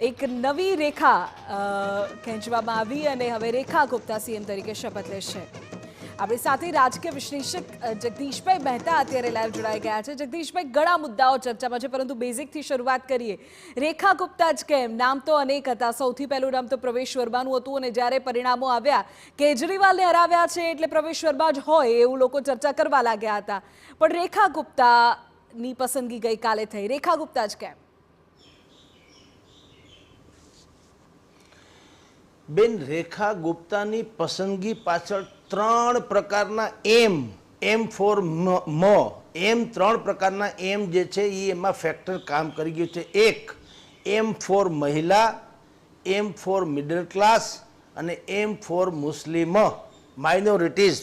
એક નવી રેખા ખેંચવામાં આવી અને હવે રેખા ગુપ્તા સીએમ તરીકે શપથ લેશે। આપણી સાથે રાજકીય વિશ્લેષક જગદીશભાઈ મહેતા અત્યારે લાઈવ જોડાઈ ગયા છે। જગદીશભાઈ, ઘણા મુદ્દાઓ ચર્ચામાં છે, પરંતુ બેઝિકથી શરૂઆત કરીએ। રેખા ગુપ્તા જ કેમ? નામ તો અનેક હતા। સૌથી પહેલું નામ તો પ્રવેશ વર્માનું હતું અને જ્યારે પરિણામો આવ્યા, કેજરીવાલને હરાવ્યા છે એટલે પ્રવેશ વર્મા જ હોય એવું લોકો ચર્ચા કરવા લાગ્યા હતા, પણ રેખા ગુપ્તાની પસંદગી ગઈકાલે થઈ। રેખા ગુપ્તા જ કેમ? બેન, રેખા ગુપ્તાની પસંદગી પાછળ ત્રણ પ્રકારના એમ ફોર એમ ત્રણ પ્રકારના એમ જે છે એ એમાં ફેક્ટર કામ કરી ગયું છે। એક, એમ ફોર મહિલા, એમ ફોર મિડલ ક્લાસ અને એમ ફોર મુસ્લિમ માઇનોરિટીઝ।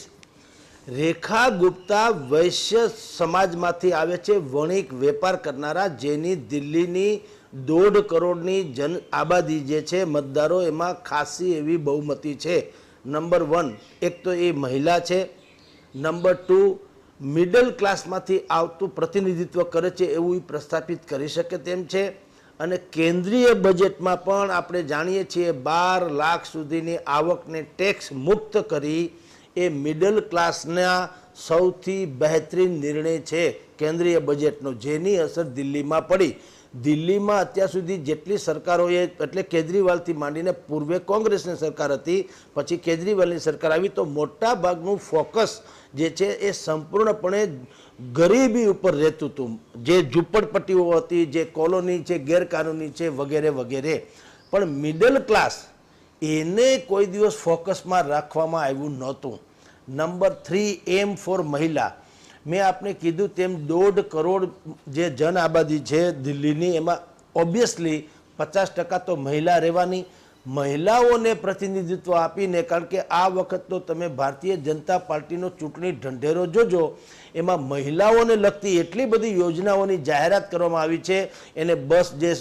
રેખા ગુપ્તા વૈશ્ય સમાજમાંથી આવે છે, વણિક વેપાર કરનારા, જેની દિલ્હીની 1.5 કરોડની જન આબાદી જે છે મતદારો એમાં ખાસી એવી બહુમતી છે। નંબર 1, એક તો એ મહિલા છે। નંબર 2, મિડલ ક્લાસમાંથી આવતું પ્રતિનિધિત્વ કરે છે એવું એ પ્રસ્થાપિત કરી શકે તેમ છે। અને કેન્દ્રીય બજેટમાં પણ આપણે જાણીએ છીએ 12 લાખ સુધીની આવકને ટેક્સ મુક્ત કરી એ મિડલ ક્લાસના સૌથી બહેતરીન નિર્ણય છે કેન્દ્રીય બજેટનો, જેની અસર દિલ્હીમાં પડી। દિલ્હીમાં અત્યાર સુધી જેટલી સરકારોએ, એટલે કેજરીવાલથી માંડીને પૂર્વે કોંગ્રેસની સરકાર હતી, પછી કેજરીવાલની સરકાર આવી, તો મોટા ભાગનું ફોકસ જે છે એ સંપૂર્ણપણે ગરીબી ઉપર રહેતું હતું। જે ઝૂંપડપટ્ટીઓ હતી, જે કોલોની છે, ગેરકાનૂની છે, વગેરે વગેરે। પણ મિડલ ક્લાસ એને કોઈ દિવસ ફોકસમાં રાખવામાં આવ્યું નહોતું। નંબર 3, એમ ફોર મહિલા। મેં આપને કીધું તેમ 1.5 કરોડ જે જન આબાદી છે દિલ્હીની, એમાં ઓબ્વિયસલી 50% તો મહિલા રહેવાની। મહિલાઓને પ્રતિનિધિત્વ આપીને, કારણ કે આ વખત તો તમે ભારતીય જનતા પાર્ટીનો ચૂંટણી ઢંઢેરો જોજો, એમાં મહિલાઓને લગતી એટલી બધી યોજનાઓની જાહેરાત કરવામાં આવી છે। એને બસ જે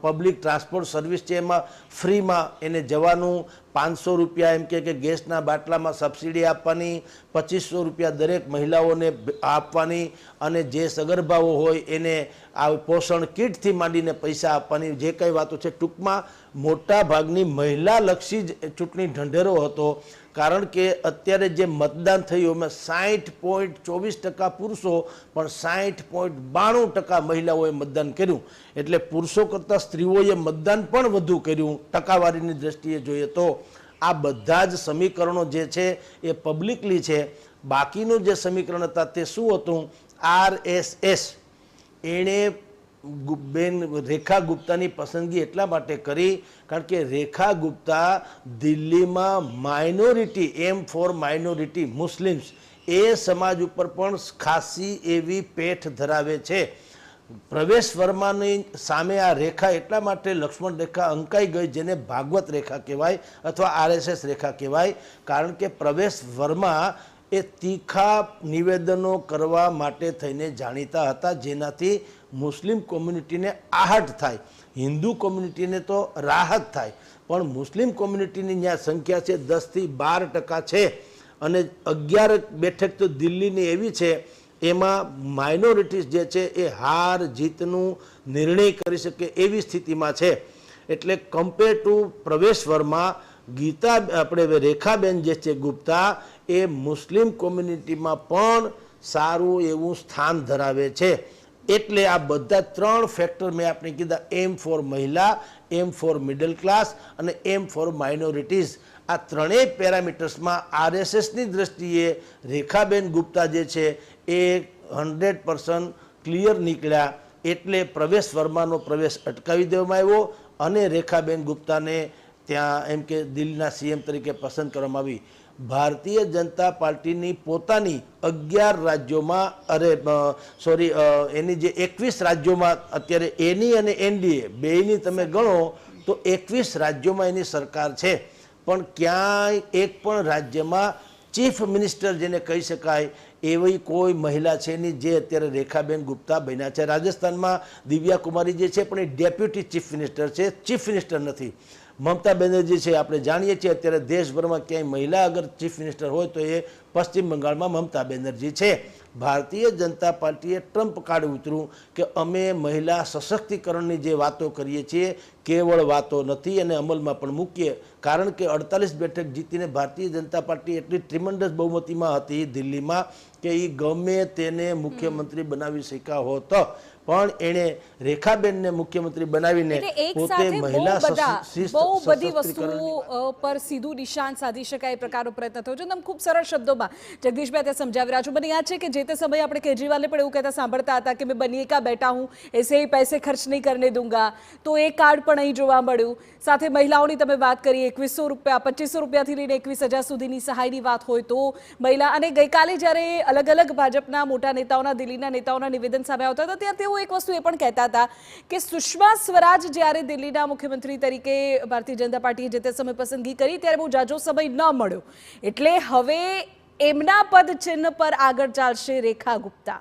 પબ્લિક ટ્રાન્સપોર્ટ સર્વિસ છે એમાં ફ્રીમાં એને જવાનું, 500 રૂપિયા એમ કે ગેસના બાટલામાં સબસિડી આપવાની, 2500 રૂપિયા દરેક મહિલાઓને આપવાની, અને જે સગર્ભાઓ હોય એને આ પોષણ કીટથી માંડીને પૈસા આપવાની, જે કંઈ વાતો છે। ટૂંકમાં મોટા ભાગની મહિલાલક્ષી જ ચૂંટણી ઢંઢેરો હતો। કારણ કે અત્યારે જે મતદાન થયું એમાં 60.24% પુરુષો, પણ 60.92% મહિલાઓએ મતદાન કર્યું। એટલે પુરુષો કરતાં સ્ત્રીઓએ મતદાન પણ વધુ કર્યું ટકાવારીની દ્રષ્ટિએ જોઈએ તો। આ બધા જ સમીકરણો જે છે એ પબ્લિકલી છે। બાકીનું જે સમીકરણ હતા તે શું હતું? RSS એણે બેન રેખા ગુપ્તાની પસંદગી એટલા માટે કરી કારણ કે રેખા ગુપ્તા દિલ્હીમાં માઇનોરિટી, એમ ફોર માઇનોરિટી મુસ્લિમ્સ, એ સમાજ ઉપર પણ ખાસી એવી પેઠ ધરાવે છે। પ્રવેશ વર્માની સામે આ રેખા એટલા માટે લક્ષ્મણ રેખા અંકાઈ ગઈ, જેને ભાગવત રેખા કહેવાય અથવા RSS રેખા કહેવાય, કારણ કે પ્રવેશ વર્મા એ તીખા નિવેદનો કરવા માટે થઈને જાણીતા હતા, જેનાથી મુસ્લિમ કોમ્યુનિટીને આહટ થાય, હિન્દુ કોમ્યુનિટીને તો રાહત થાય, પણ મુસ્લિમ કોમ્યુનિટીની જ્યાં સંખ્યા છે 10 થી 12% છે, અને 11 બેઠક તો દિલ્હીની એવી છે એમાં માઇનોરિટીઝ જે છે એ હાર જીતનું નિર્ણય કરી શકે એવી સ્થિતિમાં છે। એટલે કમ્પેર ટુ પ્રવેશ વર્મા, ગીતા આપણે રેખાબેન જે છે ગુપ્તા એ મુસ્લિમ કોમ્યુનિટીમાં પણ સારું એવું સ્થાન ધરાવે છે। એટલે આ બધા ત્રણ ફેક્ટર મેં આપણે કીધા, એમ ફોર મહિલા, એમ ફોર મિડલ ક્લાસ અને એમ ફોર માઇનોરિટીઝ, આ ત્રણેય પેરામીટર્સમાં RSSની દ્રષ્ટિએ રેખાબેન ગુપ્તા જે છે એ 100% ક્લિયર નીકળ્યા। એટલે પ્રવેશ વર્માનો પ્રવેશ અટકાવી દેવામાં આવ્યો અને રેખાબેન ગુપ્તાને ત્યાં એમ કે દિલ્હીના CM તરીકે પસંદ કરવામાં આવી। ભારતીય જનતા પાર્ટીની પોતાની 11 રાજ્યોમાં એની જે 21 રાજ્યોમાં અત્યારે એની અને NDA બેયની તમે ગણો તો 21 રાજ્યોમાં એની સરકાર છે, પણ ક્યાંય એક પણ રાજ્યમાં ચીફ મિનિસ્ટર જેને કહી શકાય એવી કોઈ મહિલા છે નહીં, જે અત્યારે રેખાબેન ગુપ્તા બન્યા છે। રાજસ્થાનમાં દિવ્યા કુમારી જે છે પણ એ ડેપ્યુટી ચીફ મિનિસ્ટર છે, ચીફ મિનિસ્ટર નથી। મમતા બેનર્જી છે, આપણે જાણીએ છીએ અત્યારે દેશભરમાં ક્યાંય મહિલા અગર ચીફ મિનિસ્ટર હોય તો એ પશ્ચિમ બંગાળમાં મમતા બેનર્જી છે। ભારતીય જનતા પાર્ટીએ ટ્રમ્પ કાર્ડ ઉતર્યું કે અમે મહિલા સશક્તિકરણની જે વાતો કરીએ છીએ કેવળ વાતો નથી અને અમલમાં પણ મૂકીએ, કારણ કે 48 બેઠક જીતીને ભારતીય જનતા પાર્ટી એટલી ટ્રિમન્ડસ બહુમતીમાં હતી દિલ્હીમાં કે એ ગમે તેને મુખ્યમંત્રી બનાવી શક્યા હોત, પણ એણે રેખાબેનને મુખ્યમંત્રી બનાવીને પોતે મહિલા બહુ બધી વસ્તુઓ પર સીધું નિશાન સાધી શકાય એ પ્રકારનો પ્રયત્ન થયો છે. તમે ખૂબ સરળ શબ્દોમાં જગદીશભાઈ ત્યાં સમજાવી રહ્યા છો. મને યાદ છે કે જે તે સમયે આપણે કેજરીવાલને પણ એવું કહેતા સાંભળતા હતા કે મેં બનીએ કા બેઠા હું એસે ही पैसे खर्च नहीं करने दूंगा, તો એ કાર્ડ પણ અહીં જોવા મળ્યું. સાથે મહિલાઓની તમે વાત કરી, 2100 રૂપિયા 2500 રૂપિયાથી લઈને 21,000 સુધીની સહાયની વાત હોય તો મહિલા. અને ગઈકાલે જ્યારે અલગ અલગ ભાજપના મોટા નેતાઓના, દિલ્હીના નેતાઓના નિવેદન સામે આવતા હતા ત્યારે તેઓ એક વસ્તુ એ પણ કહેતા હતા કે સુષ્મા સ્વરાજ જ્યારે દિલ્હીના મુખ્યમંત્રી તરીકે ભારતીય જનતા પાર્ટીએ જે તે સમય પસંદગી કરી ત્યારે બહુ જાજો સમય ન મળ્યો, એટલે હવે એમના પદ ચિહ્ન પર આગળ ચાલશે રેખા ગુપ્તા.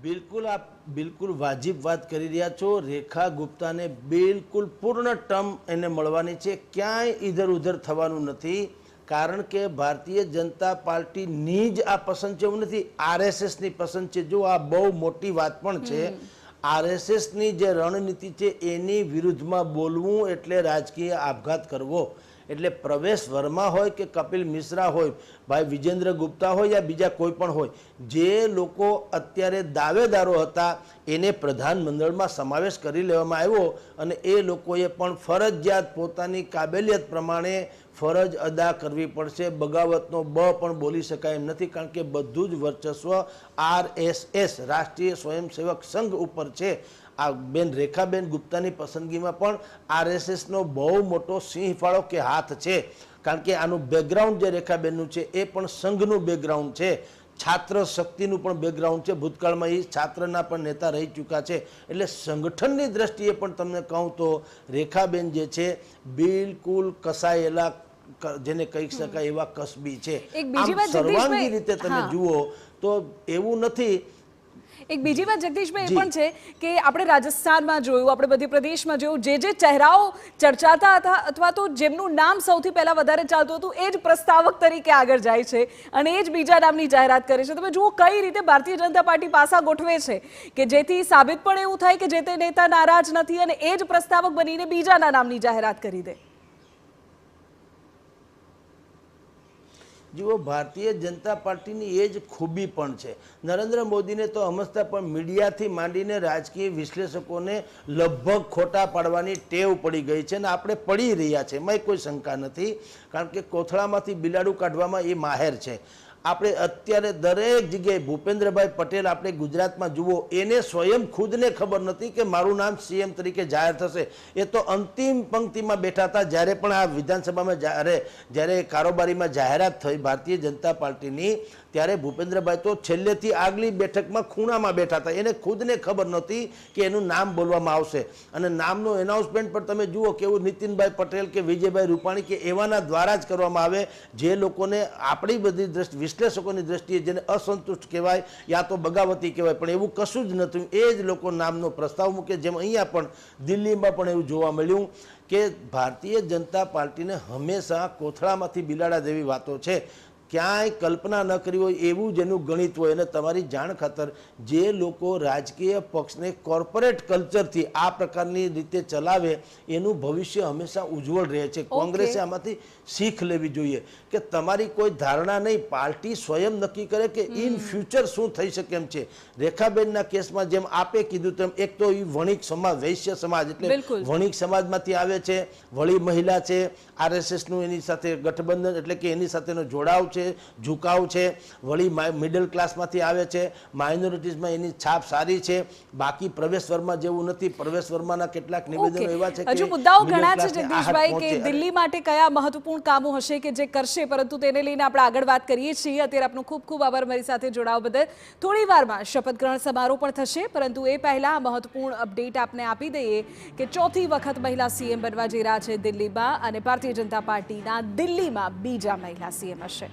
બિલકુલ વાજિબ વાત કરી રહ્યા છો. રેખા ગુપ્તાને બિલકુલ પૂર્ણ ટર્મ એને મળવાની છે, ક્યાંય ઇધર ઉધર થવાનું નથી, કારણ કે ભારતીય જનતા પાર્ટીની જ આ પસંદ છે એવું નથી, આરએસએસની પસંદ છે. જો આ બહુ મોટી વાત પણ છે. આરએસએસની જે રણનીતિ છે એની વિરુદ્ધમાં બોલવું એટલે રાજકીય આપઘાત કરવો. એટલે પ્રવેશ વર્મા હોય કે કપિલ મિશ્રા હોય, ભાઈ વિજેન્દ્ર ગુપ્તા હોય યા બીજા કોઈ પણ હોય, જે લોકો અત્યારે દાવેદારો હતા એને પ્રધાનમંડળમાં સમાવેશ કરી લેવામાં આવ્યો અને એ લોકોએ પણ ફરજિયાત પોતાની કાબેલિયત પ્રમાણે ફરજ અદા કરવી પડશે. બગાવતનો બ પણ બોલી શકાય એમ નથી, કારણ કે બધું જ વર્ચસ્વ આરએસએસ રાષ્ટ્રીય સ્વયંસેવક સંઘ ઉપર છે. આ બેન રેખાબેન ગુપ્તાની પસંદગીમાં પણ આરએસએસનો બહુ મોટો સિંહ ફાળો કે હાથ છે, કારણ કે આનું બેકગ્રાઉન્ડ જે રેખાબેનનું છે એ પણ સંઘનું બેકગ્રાઉન્ડ છે, છાત્ર શક્તિનું પણ બેકગ્રાઉન્ડ છે. ભૂતકાળમાં એ છાત્રના પણ નેતા રહી ચૂક્યા છે. એટલે સંગઠનની દ્રષ્ટિએ પણ તમને કહું તો રેખાબેન જે છે બિલકુલ કસાયેલા, જેને કહી શકાય એવા કસબી છે. સર્વાંગી રીતે તમે જુઓ તો એવું નથી. એક બીજી વાત જગદીશભાઈ એ પણ છે કે આપણે રાજસ્થાનમાં જોયું, આપણે મધ્યપ્રદેશમાં જોયું, જે ચહેરાઓ ચર્ચાતા હતા અથવા તો જેમનું નામ સૌથી પહેલા વધારે ચાલતું હતું એ જ પ્રસ્તાવક તરીકે આગળ જાય છે અને એ જ બીજા નામની જાહેરાત કરે છે. તમે જુઓ કઈ રીતે ભારતીય જનતા પાર્ટી પાસા ગોઠવે છે કે જેથી સાબિત પણ એવું થાય કે જે તે નેતા નારાજ નથી અને એ જ પ્રસ્તાવક બનીને બીજાના નામની જાહેરાત કરી દે. જુઓ, ભારતીય જનતા પાર્ટીની એ જ ખૂબી પણ છે. નરેન્દ્ર મોદીને તો સમજતા પણ મીડિયાથી માંડીને રાજકીય વિશ્લેષકોને લગભગ ખોટા પાડવાની ટેવ પડી ગઈ છે અને આપણે પડી રહ્યા છે, એમાં કોઈ શંકા નથી, કારણ કે કોથળામાંથી બિલાડું કાઢવામાં એ માહેર છે. આપણે અત્યારે દરેક જગ્યાએ ભૂપેન્દ્રભાઈ પટેલ આપણે ગુજરાતમાં જુઓ, એને સ્વયં ખુદને ખબર નથી કે મારું નામ સીએમ તરીકે જાહેર થશે. એ તો અંતિમ પંક્તિમાં બેઠા હતા જ્યારે પણ આ વિધાનસભામાં જ્યારે કારોબારીમાં જાહેરાત થઈ ભારતીય જનતા પાર્ટીની, ત્યારે ભૂપેન્દ્રભાઈ તો છેલ્લેથી આગલી બેઠકમાં ખૂણામાં બેઠા હતા. એને ખુદને ખબર નહોતી કે એનું નામ બોલવામાં આવશે. અને નામનું એનાઉન્સમેન્ટ પણ તમે જુઓ કેવું નીતિનભાઈ પટેલ કે વિજયભાઈ રૂપાણી કે એવાના દ્વારા જ કરવામાં આવે, જે લોકોને આપણી બધી વિશ્લેષકોની દ્રષ્ટિએ જેને અસંતુષ્ટ કહેવાય યા તો બગાવતી કહેવાય, પણ એવું કશું જ નહોતું. એ જ લોકો નામનો પ્રસ્તાવ મૂકે. જેમ અહીંયા પણ દિલ્હીમાં પણ એવું જોવા મળ્યું કે ભારતીય જનતા પાર્ટીને હંમેશા કોથળામાંથી બિલાડા જેવી વાતો છે. ક્યાંય કલ્પના ન કરી હોય એવું જેનું ગણિત હોય. અને તમારી જાણ ખાતર જે લોકો રાજકીય પક્ષને કોર્પોરેટ કલ્ચરથી આ પ્રકારની રીતે ચલાવે એનું ભવિષ્ય હંમેશા ઉજ્જવળ રહે છે. કોંગ્રેસે આમાંથી શીખ લેવી જોઈએ કે તમારી કોઈ ધારણા નહીં, પાર્ટી સ્વયં નક્કી કરે કે ઇન ફ્યુચર શું થઈ શકે એમ છે. રેખાબેનના કેસમાં જેમ આપે કીધું તેમ એક તો એ વણિક સમાજ, વૈશ્ય સમાજ એટલે વણિક સમાજમાંથી આવે છે, વળી મહિલા છે, આરએસએસનું એની સાથે ગઠબંધન એટલે કે એની સાથેનો જોડાવ છે, ઝુકાવ છે, વળી મિડલ ક્લાસમાંથી આવે છે, માઇનોરિટીઝમાં એની છાપ સારી છે. બાકી પ્રવેશ વર્મા જેવું નથી. પ્રવેશ વર્માના કેટલાક નિવેદનો એવા છે કે હજુ મુદ્દાઓ ઘણા છે જગદીશભાઈ કે દિલ્હી માટે કયા મહત્વપૂર્ણ કામો હશે કે જે કરશે, પરંતુ તેને લઈને આપણે આગળ વાત કરીએ છીએ. અત્યારે આપનો ખૂબ ખૂબ આભાર મારી સાથે જોડાવા બદલ. થોડી વારમાં શપથ ગ્રહણ સમારોહ પણ થશે, પરંતુ એ પહેલા મહત્વપૂર્ણ અપડેટ આપને આપી દઈએ કે ચોથી વખત મહિલા સીએમ બનવા જઈ રહ્યા છે દિલ્હીમાં, અને ભારતીય જનતા પાર્ટીના દિલ્હીમાં બીજા મહિલા સીએમ હશે.